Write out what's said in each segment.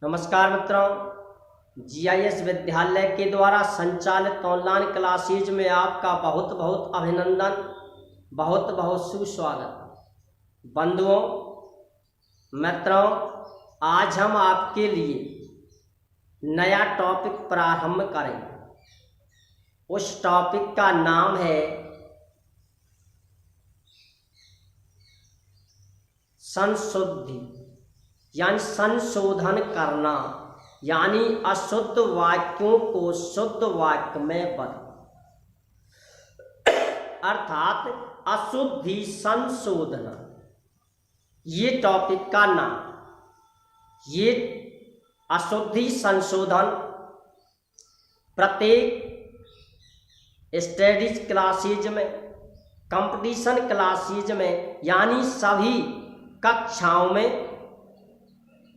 नमस्कार मित्रों, जीआईएस विद्यालय के द्वारा संचालित ऑनलाइन क्लासेज में आपका बहुत बहुत अभिनंदन, बहुत बहुत सुस्वागत। बंधुओं मित्रों, आज हम आपके लिए नया टॉपिक प्रारंभ करेंगे। उस टॉपिक का नाम है संशुद्धि, यानी संशोधन करना, यानी अशुद्ध वाक्यों को शुद्ध वाक्य में बदलना, अर्थात अशुद्धि संशोधन। ये टॉपिक का नाम। ये अशुद्धि संशोधन प्रत्येक स्टडीज क्लासेज में, कंपटीशन क्लासेज में, यानी सभी कक्षाओं में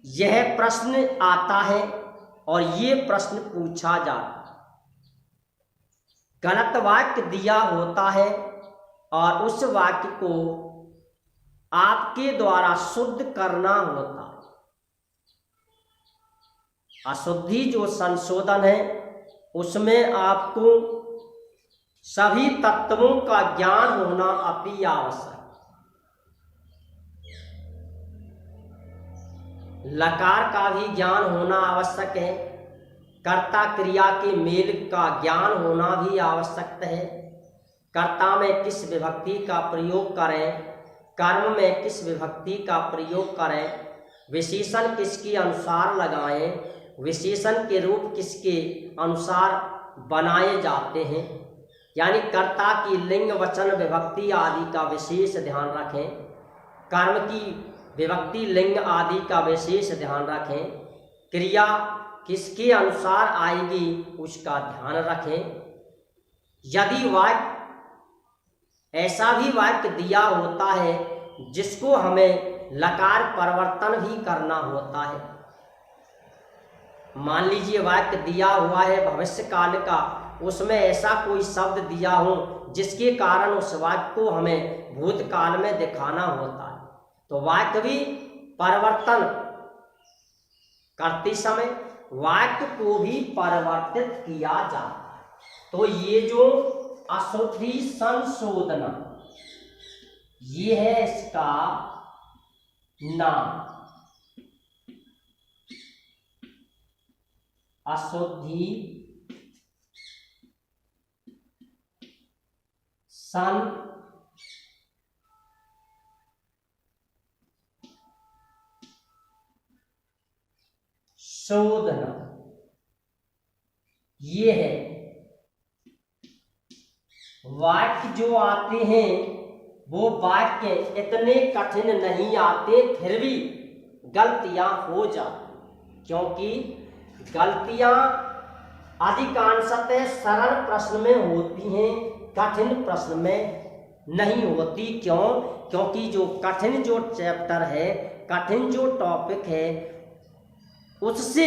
यह प्रश्न आता है और ये प्रश्न पूछा जाता है। गलत वाक्य दिया होता है और उस वाक्य को आपके द्वारा शुद्ध करना होता है। अशुद्धि जो संशोधन है उसमें आपको सभी तत्वों का ज्ञान होना अति आवश्यक है। लकार का भी ज्ञान होना आवश्यक है, कर्ता क्रिया के मेल का ज्ञान होना भी आवश्यक है। कर्ता में किस विभक्ति का प्रयोग करें, कर्म में किस विभक्ति का प्रयोग करें, विशेषण किसके अनुसार लगाएं, विशेषण के रूप किसके अनुसार बनाए जाते हैं, यानी कर्ता की लिंग वचन विभक्ति आदि का विशेष ध्यान रखें, कर्म की विभक्ति लिंग आदि का विशेष ध्यान रखें, क्रिया किसके अनुसार आएगी उसका ध्यान रखें। यदि वाक्य ऐसा भी वाक्य दिया होता है जिसको हमें लकार परिवर्तन भी करना होता है, मान लीजिए वाक्य दिया हुआ है भविष्य काल का, उसमें ऐसा कोई शब्द दिया हो जिसके कारण उस वाक्य को हमें भूतकाल में दिखाना होता है, तो वाक्य भी परिवर्तन करते समय वाक्य को भी परिवर्तित किया जाता है। तो ये जो अशुद्धि संशोधन, ये है इसका नाम, अशुद्धि संशोधन। ये है वाक्य जो आते हैं वो वाक्य इतने कठिन नहीं आते, फिर भी गलतियां हो जाती, क्योंकि गलतियां अधिकांशतः सरल प्रश्न में होती हैं, कठिन प्रश्न में नहीं होती। क्यों? क्योंकि जो कठिन जो चैप्टर है, कठिन जो टॉपिक है, उससे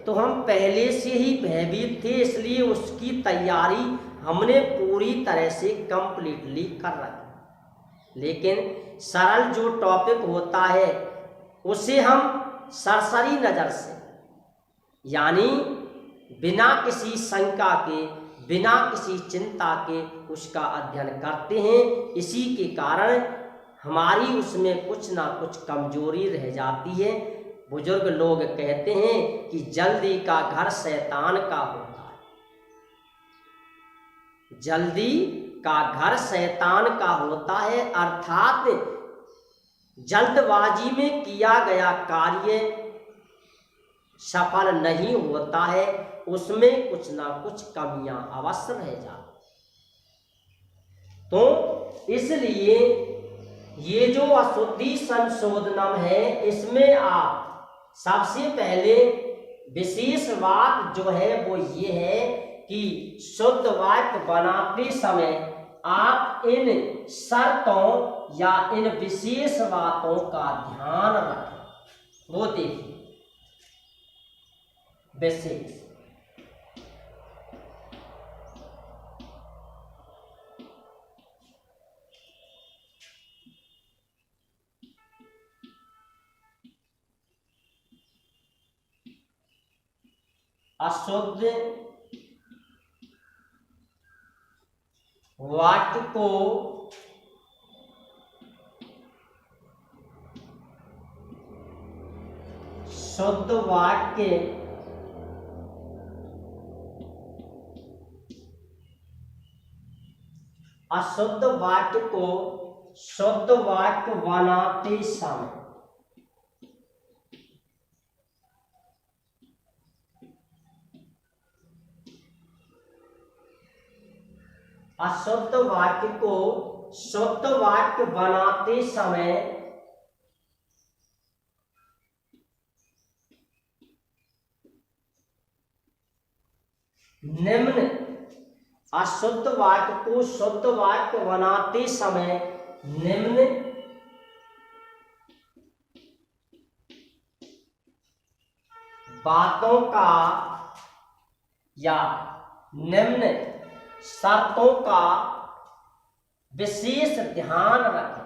तो हम पहले से ही भयभीत थे, इसलिए उसकी तैयारी हमने पूरी तरह से कंप्लीटली कर रखी। लेकिन सरल जो टॉपिक होता है उसे हम सरसरी नज़र से, यानी बिना किसी शंका के, बिना किसी चिंता के उसका अध्ययन करते हैं। इसी के कारण हमारी उसमें कुछ ना कुछ कमजोरी रह जाती है। बुजुर्ग लोग कहते हैं कि जल्दी का घर शैतान का होता है, जल्दी का घर शैतान का होता है, अर्थात जल्दबाजी में किया गया कार्य सफल नहीं होता है, उसमें कुछ ना कुछ कमियां अवश्य रह जाती। तो इसलिए ये जो अशुद्धि संशोधनम है, इसमें आप सबसे पहले विशेष बात जो है वो ये है कि शुद्ध वाक्य बनाते समय आप इन शर्तों या इन विशेष बातों का ध्यान रखें। वो देखिए विशेष, अशुद्ध वाक्य को शुद्ध वाक्य अशुद्ध वाक्य को शुद्ध वाक्य बनाते समय अशुद्ध वाक्य को शुद्ध वाक्य बनाते समय निम्न अशुद्ध वाक्य को शुद्ध वाक्य बनाते समय निम्न बातों का या निम्न शर्तों का विशेष ध्यान रखें।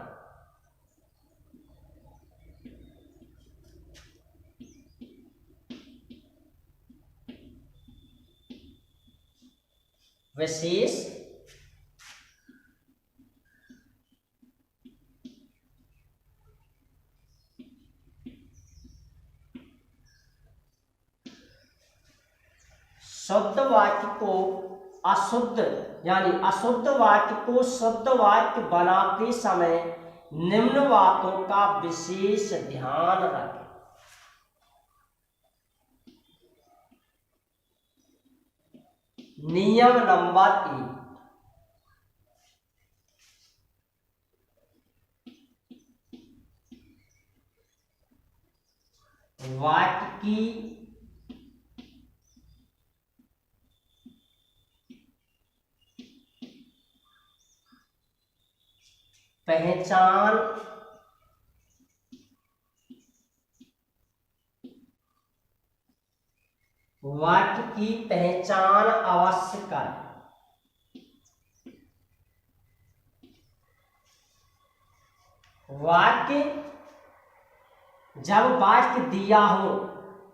विशेष शुद्ध वाक्य को अशुद्ध यानी अशुद्ध वाक्य को शुद्ध वाक्य बनाते समय निम्न बातों का विशेष ध्यान रखें। नियम नंबर 1, वाक्य की पहचान वाक्य की पहचान अवश्य करें। वाक्य जब वाक्य दिया हो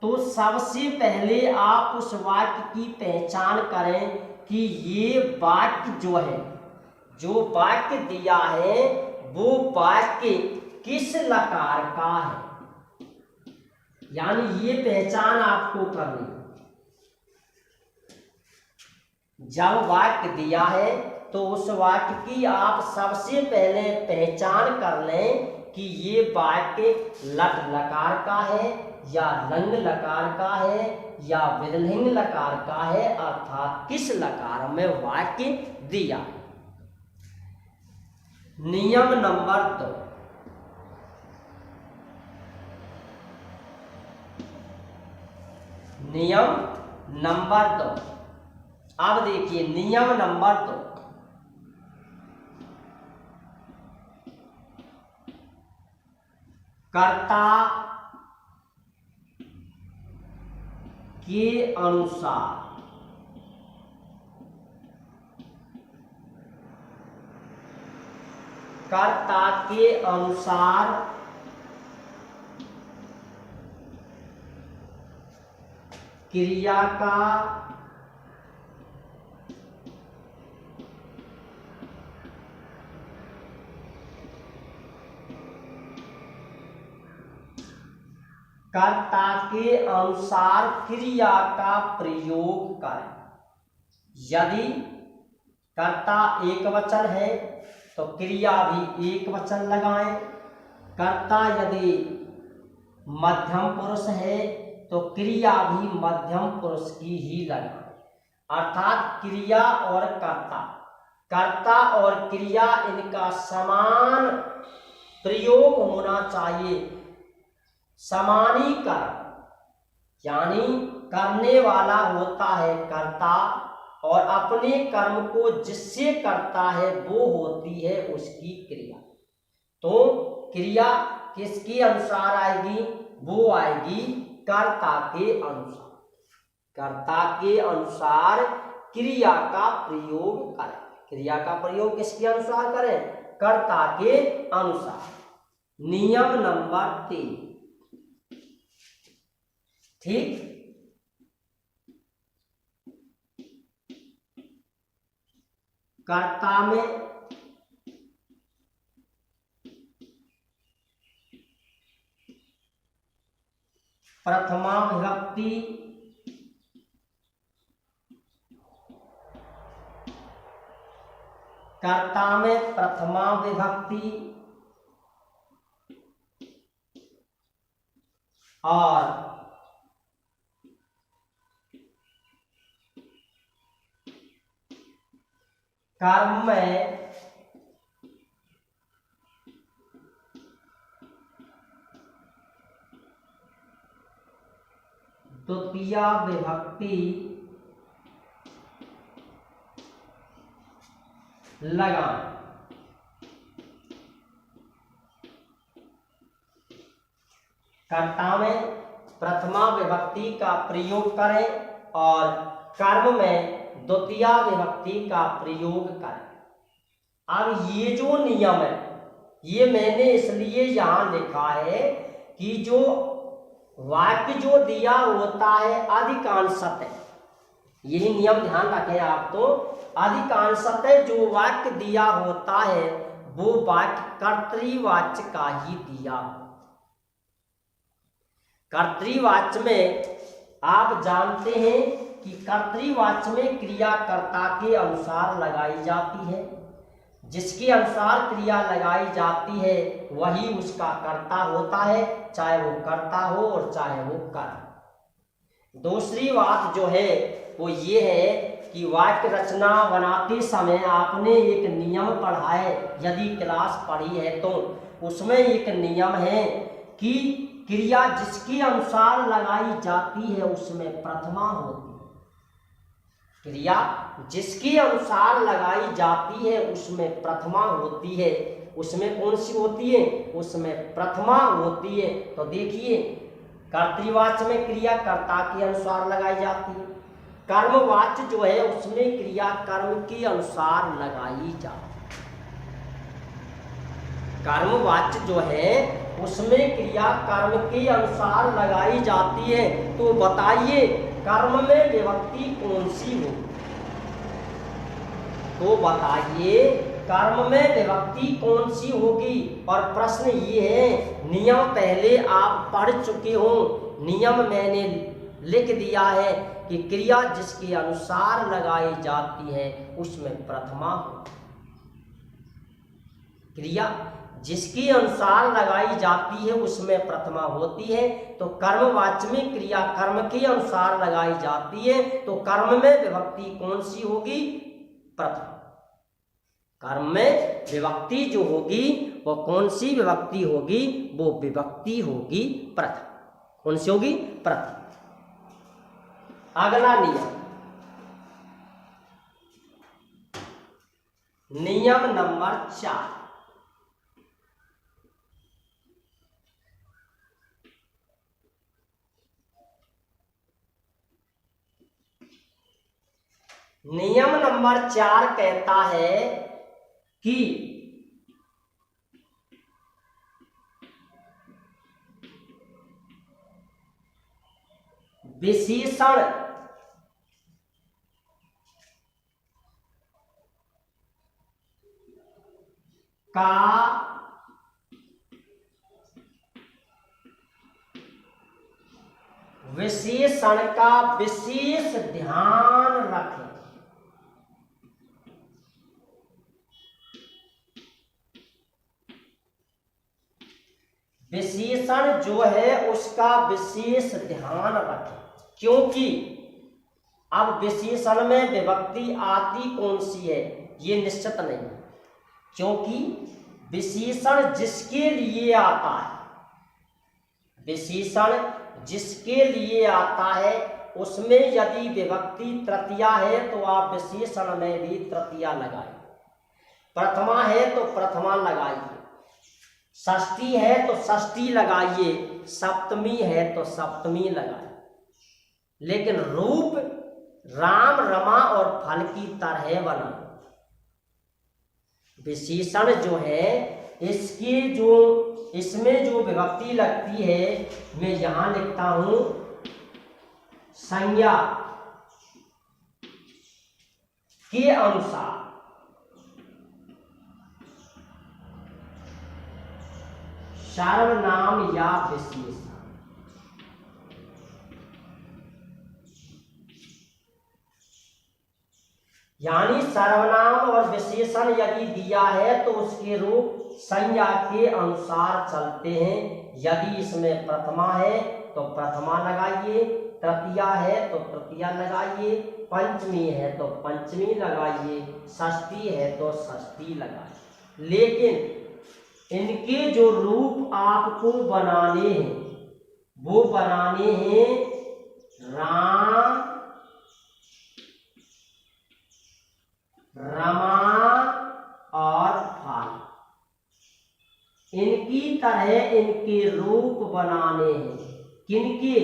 तो सबसे पहले आप उस वाक्य की पहचान करें कि ये वाक्य जो है, जो वाक्य दिया है वो वाक्य किस लकार का है, यानी ये पहचान आपको करनी। जब वाक्य दिया है तो उस वाक्य की आप सबसे पहले पहचान कर लें कि ये वाक्य लट लकार का है या लंग लकार का है या विदलिंग लकार का है, अर्थात किस लकार में वाक्य दिया। नियम नंबर 2, नियम नंबर 2। अब देखिए नियम नंबर 2, कर्ता के अनुसार कर्ता के अनुसार क्रिया का कर्ता के अनुसार क्रिया का प्रयोग करें। यदि कर्ता एक वचन है तो क्रिया भी एक वचन लगाएं। कर्ता यदि मध्यम पुरुष है तो क्रिया भी मध्यम पुरुष की ही लगाएं। अर्थात क्रिया और कर्ता, कर्ता और क्रिया इनका समान प्रयोग होना चाहिए। समानीकरण यानी करने वाला होता है कर्ता और अपने कर्म को जिससे करता है वो होती है उसकी क्रिया। तो क्रिया किसके अनुसार आएगी? वो आएगी कर्ता के अनुसार। कर्ता के अनुसार क्रिया का प्रयोग करें। क्रिया का प्रयोग किसके अनुसार करें? कर्ता के अनुसार। नियम नंबर 3, ठीक। कर्ता में प्रथमा विभक्ति कर्ता में प्रथमा विभक्ति और कर्म में द्वितीय विभक्ति लगाएं। कर्ता में प्रथमा विभक्ति का प्रयोग करें और कर्म में द्वितीय विभक्ति का प्रयोग करें। अब ये जो नियम है ये मैंने इसलिए यहाँ लिखा है कि जो वाक्य जो दिया होता है अधिकांशतः, यही नियम ध्यान रखें आप, तो अधिकांशतः जो वाक्य दिया होता है वो वाक्य कर्तृवाच्य का ही दिया। कर्तृवाच्य में आप जानते हैं कि कर्तृवाच्य में क्रिया कर्ता के अनुसार लगाई जाती है, जिसके अनुसार क्रिया लगाई जाती है वही उसका कर्ता होता है, चाहे वो कर्ता हो और चाहे वो कर्म। दूसरी बात जो है वो ये है कि वाक्य रचना बनाते समय आपने एक नियम पढ़ा है, यदि क्लास पढ़ी है तो उसमें एक नियम है कि क्रिया जिसके अनुसार लगाई जाती है उसमें प्रथमा होती है। क्रिया जिसके अनुसार लगाई जाती है उसमें प्रथमा होती है। उसमें कौन सी होती है? उसमें प्रथमा होती है। तो देखिए, कर्तृवाच्य में क्रिया कर्ता के अनुसार लगाई जाती है, कर्मवाच्य जो है उसमें क्रिया कर्म के अनुसार लगाई जाती है। कर्मवाच्य जो है उसमें क्रिया कर्म के अनुसार लगाई जाती है। तो बताइए कर्म में विभक्ति कौन सी हो? तो बताइए कर्म में विभक्ति कौन सी होगी? और प्रश्न ये है, नियम पहले आप पढ़ चुके हो, नियम मैंने लिख दिया है कि क्रिया जिसके अनुसार लगाई जाती है उसमें प्रथमा हो। क्रिया जिसके अनुसार लगाई जाती है उसमें प्रथमा होती है। तो कर्मवाच्य में क्रिया कर्म के अनुसार लगाई जाती है, तो कर्म में विभक्ति कौन सी होगी? प्रथम। कर्म में विभक्ति जो होगी वो कौन सी विभक्ति होगी? वो विभक्ति होगी प्रथम। कौन सी होगी? प्रथम। अगला नियम, नियम नंबर 4। नियम नंबर 4 कहता है कि विशेषण का विशेष ध्यान रखें। विशेषण जो है उसका विशेष ध्यान रखें, क्योंकि अब विशेषण में विभक्ति आती कौन सी है ये निश्चित नहीं है, क्योंकि विशेषण जिसके लिए आता है, विशेषण जिसके लिए आता है उसमें यदि विभक्ति तृतीया है तो आप विशेषण में भी तृतीया लगाइए। प्रथमा है तो प्रथमा लगाइए, षष्ठी है तो षष्ठी लगाइए, सप्तमी है तो सप्तमी लगाइए। लेकिन रूप राम रमा और फल की तरह बना। विशेषण जो है इसमें जो विभक्ति लगती है मैं यहां लिखता हूं संज्ञा के अनुसार। सर्वनाम या विशेषण। यानी सर्वनाम और विशेषण यदि दिया है तो उसके रूप संज्ञा के अनुसार चलते हैं। यदि इसमें प्रथमा है तो प्रथमा लगाइए, तृतीया है तो तृतीया लगाइए, पंचमी है तो पंचमी लगाइए, षष्ठी है तो षष्ठी लगाइए। लेकिन इनके जो रूप आपको बनाने हैं वो बनाने हैं राम, रमा और फाल। इनकी तरह इनके रूप बनाने हैं। किनके?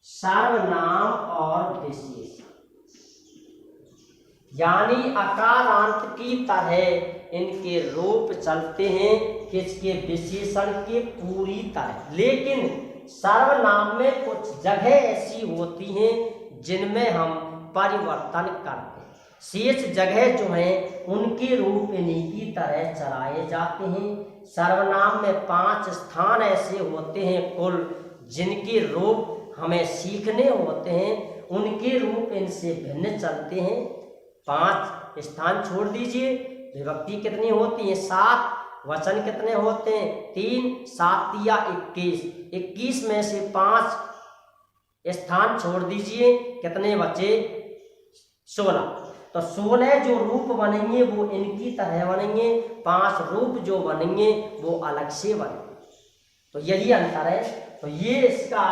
सर्वनाम और विशेषण। यानी अकारांत की तरह इनके रूप चलते हैं, किसके? विशेषण के पूरी तरह। लेकिन सर्वनाम में कुछ जगह ऐसी होती हैं जिनमें हम परिवर्तन करते हैं। शेष जगह जो है उनके रूप इन्हीं की तरह चलाए जाते हैं। सर्वनाम में 5 स्थान ऐसे होते हैं कुल, जिनके रूप हमें सीखने होते हैं। उनके रूप इनसे भिन्न चलते हैं। 5 स्थान छोड़ दीजिए। विभक्ति कितनी होती है? 7। वचन कितने होते हैं? 3। 7 या 21। 21 में से 5 स्थान छोड़ दीजिए, कितने बचे? 16। तो 16 जो रूप बनेंगे वो इनकी तरह बनेंगे, 5 रूप जो बनेंगे वो अलग से बनेंगे। तो यही अंतर है। तो ये इसका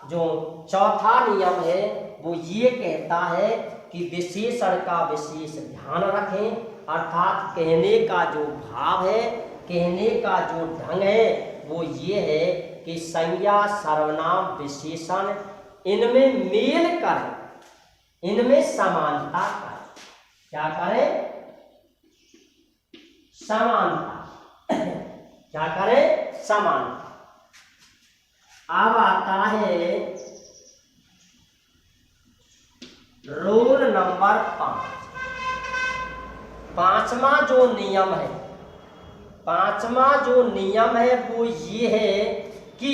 जो चौथा नियम है वो ये कहता है कि विशेषण का विशेष ध्यान रखें। अर्थात कहने का जो भाव है, कहने का जो ढंग है वो ये है कि संज्ञा, सर्वनाम, विशेषण इनमें मेल करें, इनमें समानता करें। क्या करें? समानता। क्या करें? समानता। अब आता है रूल नंबर 5। पांचवा जो नियम है, पांचवा जो नियम है वो ये है कि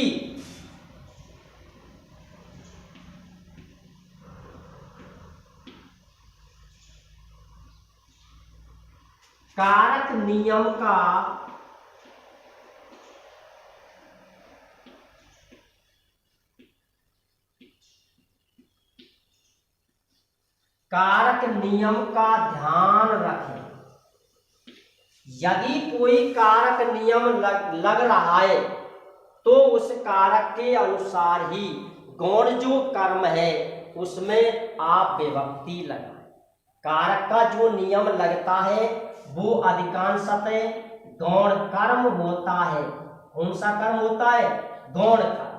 कारक नियम का ध्यान रखें। यदि कोई कारक नियम लग रहा है तो उस कारक के अनुसार ही गौण जो कर्म है उसमें आप विभक्ति लगाएं। कारक का जो नियम लगता है वो अधिकांशतः गौण कर्म होता है। कौन सा कर्म होता है? गौण कर्म।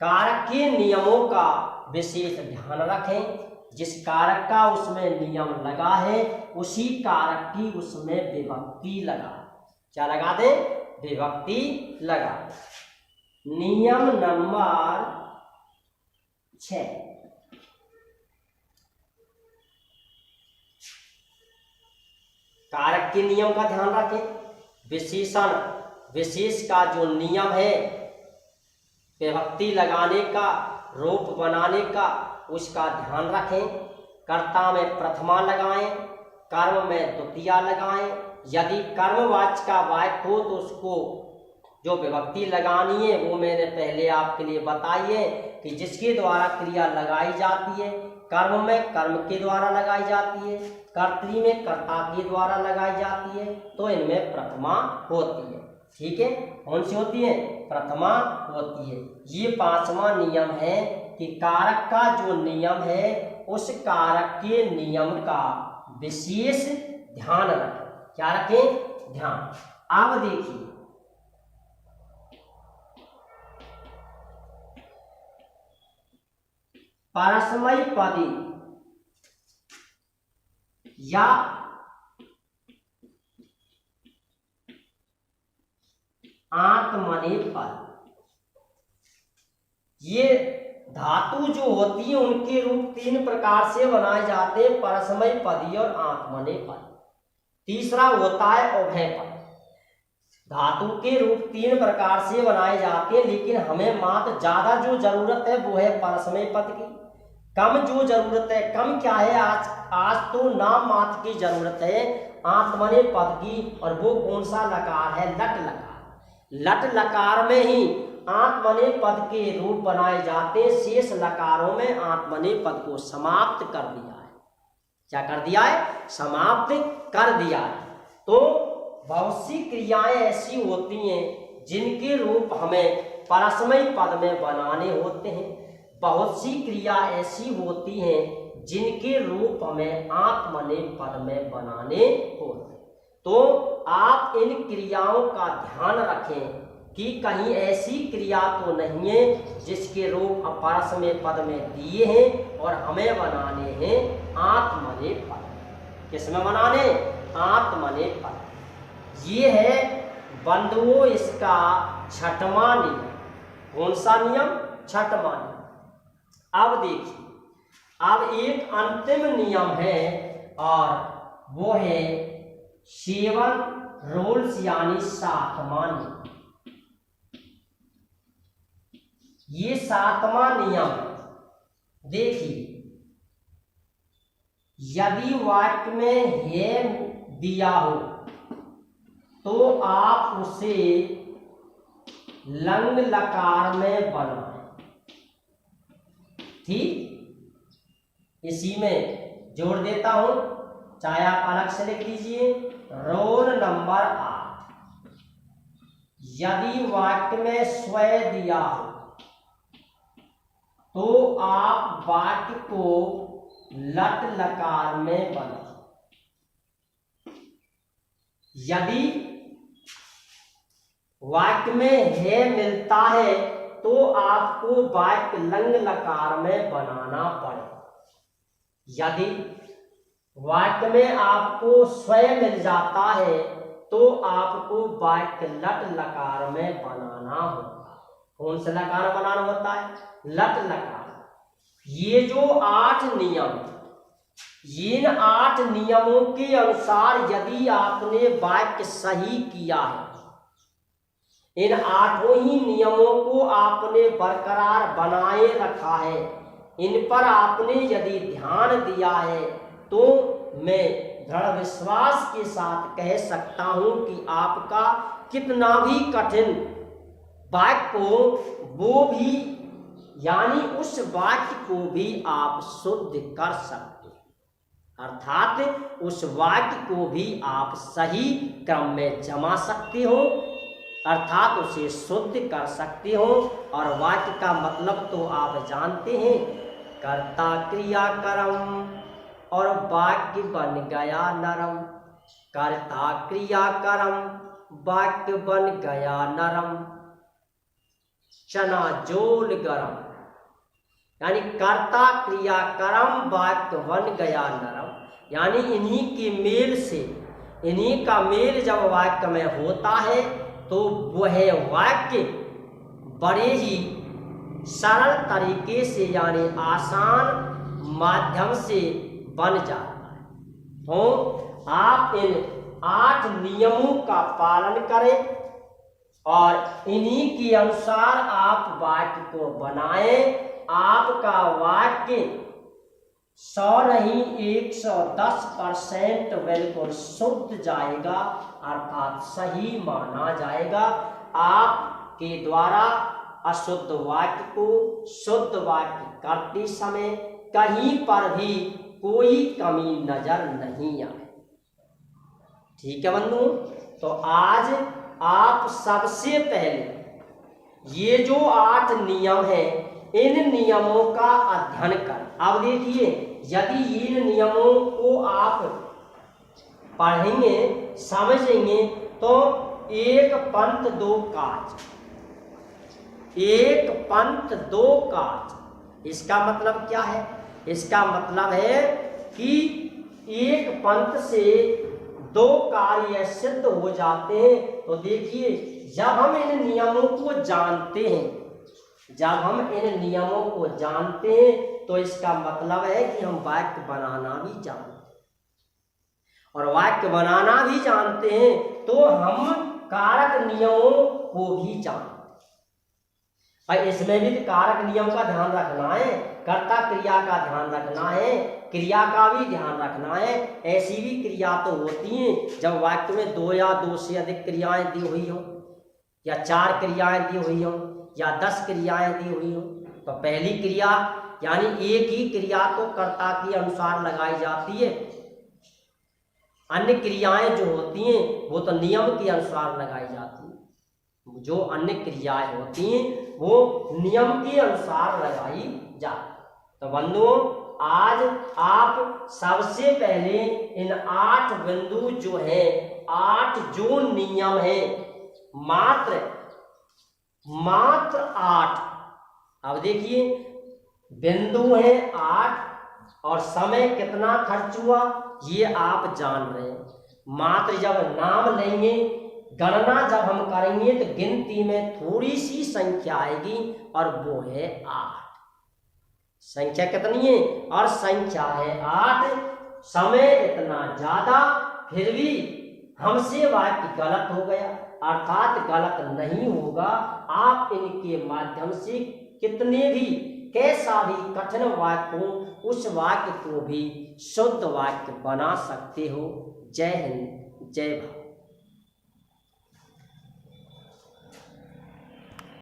कारक के नियमों का विशेष ध्यान रखें। जिस कारक का उसमें नियम लगा है उसी कारक की उसमें विभक्ति लगा। क्या लगा दे? विभक्ति लगा। नियम नंबर 6। कारक के नियम का ध्यान रखें। विशेषण, विशेष का जो नियम है विभक्ति लगाने का, रूप बनाने का, उसका ध्यान रखें। कर्ता में प्रथमा लगाएं, कर्म में द्वितीया लगाएं। यदि कर्मवाच्य का वाक्य हो तो उसको जो विभक्ति लगानी है वो मैंने पहले आपके लिए बताई है कि जिसके द्वारा क्रिया लगाई जाती है। कर्म में कर्म के द्वारा लगाई जाती है, कर्तरी में कर्ता के द्वारा लगाई जाती है। तो इनमें प्रथमा होती है। ठीक है, कौन सी होती है? प्रथमा होती है। ये पांचवा नियम है कि कारक का जो नियम है उस कारक के नियम का विशेष ध्यान रखें। क्या रखें? ध्यान। अब देखिए, परस्मैपदी या आत्मनेपद, ये धातु जो होती है उनके रूप 3 प्रकार से बनाए जाते हैं, परस्मैपदी और आत्मनेपद। तीसरा होता है उभयपद। धातु के रूप 3 प्रकार से बनाए जाते हैं, लेकिन हमें मात्र ज्यादा जो जरूरत है वो है परस्मय पद की। कम जो जरूरत है, कम क्या है, आज तो नाम मात्र की जरूरत है आत्मनेय पद की, और वो कौन सा लकार है, लट लकार। लट लकार में ही आत्मनेय पद के रूप बनाए जाते हैं, शेष लकारों में आत्मनेय पद को समाप्त कर दिया है। क्या कर दिया है, समाप्त कर दिया है। तो बहुत सी क्रियाएं ऐसी होती हैं जिनके रूप हमें परस्मय पद में बनाने होते हैं, बहुत सी क्रिया ऐसी होती हैं जिनके रूप हमें आत्मनेय पद में बनाने होते हैं। तो आप इन क्रियाओं का ध्यान रखें कि कहीं ऐसी क्रिया तो नहीं है जिसके रूप परस्मय पद में दिए हैं और हमें बनाने हैं आत्मनेय पद। किसमें बनाने, आत्मनेय पद। ये है बंधुओं इसका छठवां नियम। कौन सा नियम, छठवां नियम। अब देखिए, अब एक अंतिम नियम है और वो है 7 रूल्स यानी 7वां नियम। ये 7वां नियम देखिए, यदि वाक्य में है दिया हो तो आप उसे लंग लकार में बनाएं। ठीक, इसी में जोड़ देता हूं, चाहे आप अलग से लिख लीजिए। रोल नंबर 8, यदि वाक्य में स्वयं दिया हो तो आप वाक्य को लट लकार में बनाएं। यदि वाक्य में है मिलता है तो आपको वाक्य लंग लकार में बनाना पड़े। यदि वाक्य में आपको स्वयं मिल जाता है तो आपको वाक्य लट लकार में बनाना होता है। कौन सा लकार बनाना होता है, लट लकार। ये जो 8 नियम, इन 8 नियमों के अनुसार यदि आपने वाक्य सही किया है, इन 8 ही नियमों को आपने बरकरार बनाए रखा है, इन पर आपने यदि ध्यान दिया है, तो मैं दृढ़ विश्वास के साथ कह सकता हूं कि आपका कितना भी कठिन वाक्य हो वो भी, यानी उस वाक्य को भी आप शुद्ध कर सकते हैं। अर्थात उस वाक्य को भी आप सही क्रम में जमा सकते हो, अर्थात उसे शुद्ध कर सकते हो। और वाक्य का मतलब तो आप जानते हैं, कर्ता क्रिया कर्म और वाक्य बन गया नरम। कर्ता क्रिया कर्म वाक्य बन गया नरम, चना जोल गरम। यानी कर्ता क्रिया कर्म वाक्य बन गया नरम, यानी इन्हीं के मेल से, इन्हीं का मेल जब वाक्य में होता है तो वह वाक्य बड़े ही सरल तरीके से यानी आसान माध्यम से बन जाता है। तो आप इन 8 नियमों का पालन करें और इन्हीं के अनुसार आप वाक्य को बनाएं। आपका वाक्य 100 नहीं 110% बिल्कुल शुद्ध जाएगा, अर्थात सही माना जाएगा। आपके द्वारा अशुद्ध वाक्य को शुद्ध वाक्य करते समय कहीं पर भी कोई कमी नजर नहीं आए। ठीक है बंधु, तो आज आप सबसे पहले ये जो 8 नियम हैं, इन नियमों का अध्ययन कर। अब देखिए, यदि इन नियमों को आप पढ़ेंगे, समझेंगे, तो एक पंथ दो काज, एक पंथ दो काज। इसका मतलब क्या है? इसका मतलब है कि एक पंथ से 2 कार्य सिद्ध हो जाते हैं। तो देखिए, जब हम इन नियमों को जानते हैं, जब हम इन नियमों को जानते हैं तो इसका मतलब है कि हम वाक्य बनाना भी जानते हैं, और वाक्य बनाना भी जानते हैं तो हम कारक नियमों को भी जानते। और इसमें भी कारक नियम का ध्यान रखना है, कर्ता क्रिया का ध्यान रखना है, क्रिया का भी ध्यान रखना है। ऐसी भी क्रिया तो होती हैं जब वाक्य में 2 या 2 से अधिक क्रियाएं दी हुई हो, या 4 क्रियाएं दी हुई हो, या 10 क्रियाएं दी हुई हो। तो पहली क्रिया यानी एक ही क्रिया तो कर्ता के अनुसार लगाई जाती है, अन्य क्रियाएं जो होती हैं वो तो नियम के अनुसार लगाई जाती हैं। जो अन्य क्रियाएं होती हैं वो नियम के अनुसार लगाई जाती। तो बंधुओं, आज आप सबसे पहले इन 8 बिंदु जो है, 8 जो नियम है, मात्र 8। अब देखिए बिंदु है 8 और समय कितना खर्च हुआ ये आप जान रहे हैं। मात्र जब नाम लेंगे, गणना जब हम करेंगे तो गिनती में थोड़ी सी संख्या आएगी और वो है 8। संख्या कितनी है? और संख्या है 8, समय इतना ज्यादा, फिर भी हमसे वाक्य गलत हो गया, अर्थात गलत नहीं होगा। आप इनके माध्यम से कितने भी कैसा भी कठिन वाक्य हो, उस वाक्य को भी शुद्ध वाक्य बना सकते हो। जय हिंद, जय भारत।